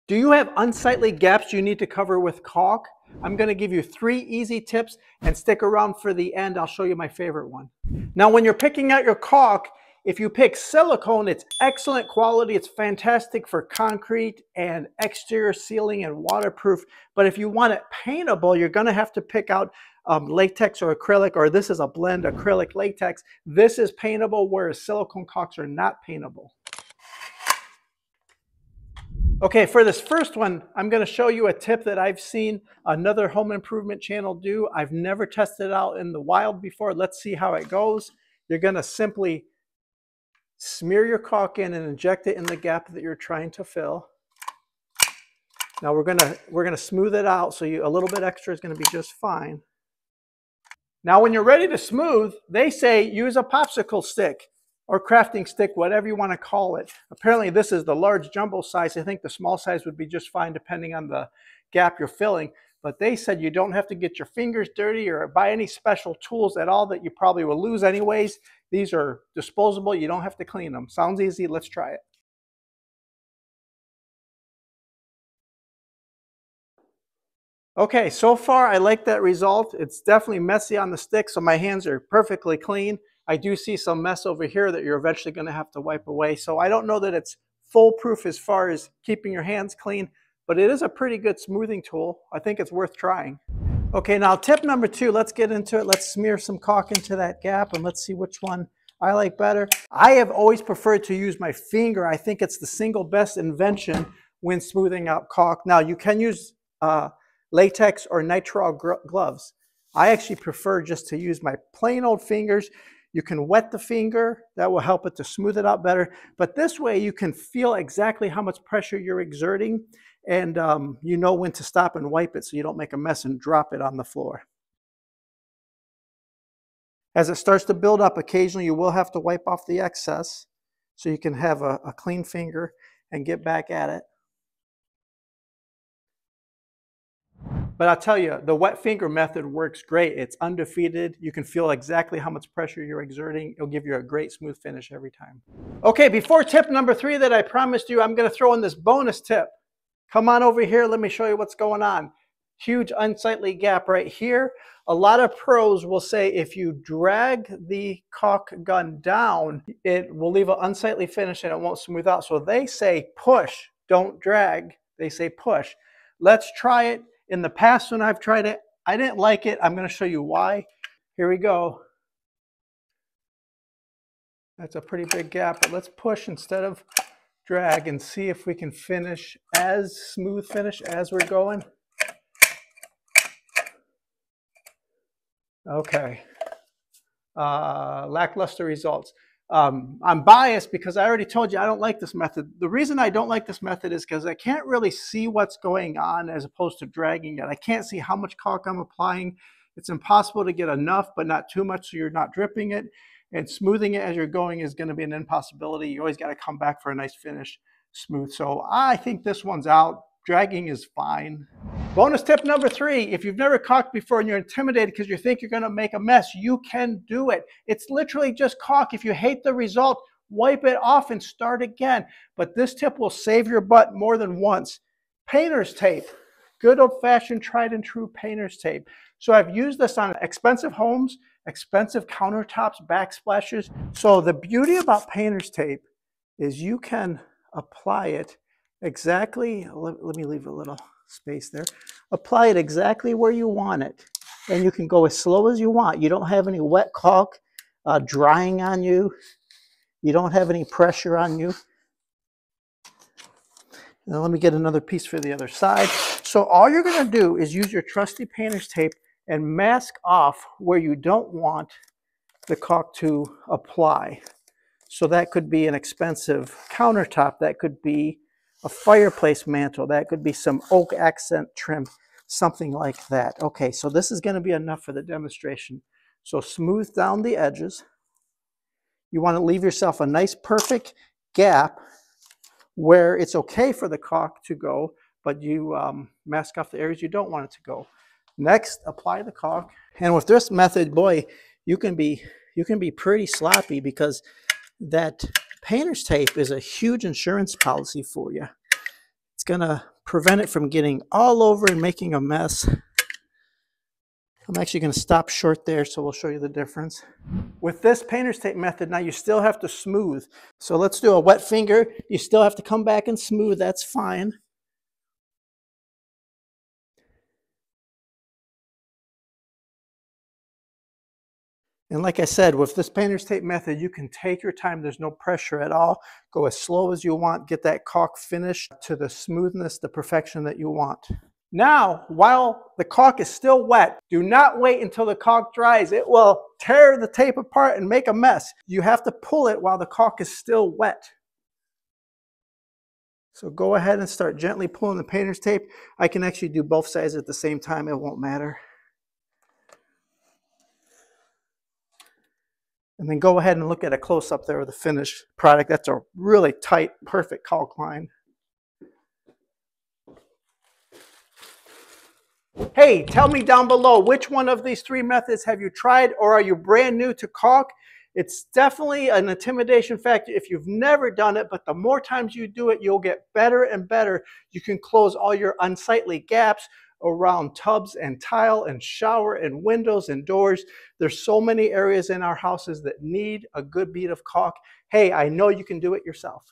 Do you have unsightly gaps you need to cover with caulk? I'm going to give you 3 easy tips, and stick around for the end. I'll show you my favorite one. Now, when you're picking out your caulk, if you pick silicone, it's excellent quality. It's fantastic for concrete and exterior sealing and waterproof. But if you want it paintable, you're going to have to pick out latex or acrylic, or this is a blend acrylic latex. This is paintable, whereas silicone caulks are not paintable. Okay, for this first one, I'm going to show you a tip that I've seen another home improvement channel do. I've never tested it out in the wild before. Let's see how it goes. You're going to simply smear your caulk in and inject it in the gap that you're trying to fill. Now we're going to smooth it out, so a little bit extra is going to be just fine. Now when you're ready to smooth, they say use a popsicle stick or crafting stick, whatever you want to call it. Apparently this is the large jumbo size. I think the small size would be just fine depending on the gap you're filling. But they said you don't have to get your fingers dirty or buy any special tools at all that you probably will lose anyways. These are disposable. You don't have to clean them. Sounds easy. Let's try it. Okay, so far I like that result. It's definitely messy on the stick, so my hands are perfectly clean. I do see some mess over here that you're eventually going to have to wipe away. So I don't know that it's foolproof as far as keeping your hands clean, but it is a pretty good smoothing tool. I think it's worth trying. Okay, now tip number 2, let's get into it. Let's smear some caulk into that gap and let's see which one I like better. I have always preferred to use my finger. I think it's the single best invention when smoothing out caulk. Now you can use latex or nitrile gloves. I actually prefer just to use my plain old fingers. You can wet the finger, that will help it to smooth it out better. But this way you can feel exactly how much pressure you're exerting, and you know when to stop and wipe it so you don't make a mess and drop it on the floor. As it starts to build up, occasionally you will have to wipe off the excess so you can have a clean finger and get back at it. But I'll tell you, the wet finger method works great. It's undefeated. You can feel exactly how much pressure you're exerting. It'll give you a great smooth finish every time. Okay, before tip number 3 that I promised you, I'm going to throw in this bonus tip. Come on over here. Let me show you what's going on. Huge unsightly gap right here. A lot of pros will say if you drag the caulk gun down, it will leave an unsightly finish and it won't smooth out. So they say push, don't drag. They say push. Let's try it. In the past, when I've tried it, I didn't like it. I'm going to show you why. Here we go. That's a pretty big gap, but let's push instead of drag and see if we can finish as smooth finish as we're going. Okay. Lackluster results. I'm biased because I already told you I don't like this method. The reason I don't like this method is because I can't really see what's going on as opposed to dragging it. I can't see how much caulk I'm applying. It's impossible to get enough, but not too much so you're not dripping it. And smoothing it as you're going is going to be an impossibility. You always got to come back for a nice finish smooth. So I think this one's out. Dragging is fine. Bonus tip number 3, if you've never caulked before and you're intimidated because you think you're going to make a mess, you can do it. It's literally just caulk. If you hate the result, wipe it off and start again. But this tip will save your butt more than once. Painter's tape. Good old-fashioned tried and true painter's tape. So I've used this on expensive homes, expensive countertops, backsplashes. So the beauty about painter's tape is you can apply it exactly, let me leave a little space there. Apply it exactly where you want it. And you can go as slow as you want. You don't have any wet caulk drying on you. You don't have any pressure on you. Now let me get another piece for the other side. So all you're going to do is use your trusty painter's tape and mask off where you don't want the caulk to apply. So that could be an expensive countertop. That could be a fireplace mantle. That could be some oak accent trim, something like that. Okay, so this is going to be enough for the demonstration. So smooth down the edges. You want to leave yourself a nice perfect gap where it's okay for the caulk to go, but you mask off the areas you don't want it to go. Next, apply the caulk. And with this method, boy, you can be pretty sloppy because that painter's tape is a huge insurance policy for you. It's going to prevent it from getting all over and making a mess. I'm actually going to stop short there, so we'll show you the difference. With this painter's tape method, now you still have to smooth. So let's do a wet finger. You still have to come back and smooth, that's fine. And like I said, with this painter's tape method, you can take your time. There's no pressure at all. Go as slow as you want. Get that caulk finish to the smoothness, the perfection that you want. Now, while the caulk is still wet, do not wait until the caulk dries. It will tear the tape apart and make a mess. You have to pull it while the caulk is still wet. So go ahead and start gently pulling the painter's tape. I can actually do both sides at the same time. It won't matter. And then go ahead and look at a close-up there of the finished product. That's a really tight, perfect caulk line. Hey, tell me down below, which one of these three methods have you tried, or are you brand new to caulk? It's definitely an intimidation factor if you've never done it, but the more times you do it, you'll get better and better. You can close all your unsightly gaps around tubs and tile and shower and windows and doors. There's so many areas in our houses that need a good bead of caulk. Hey, I know you can do it yourself.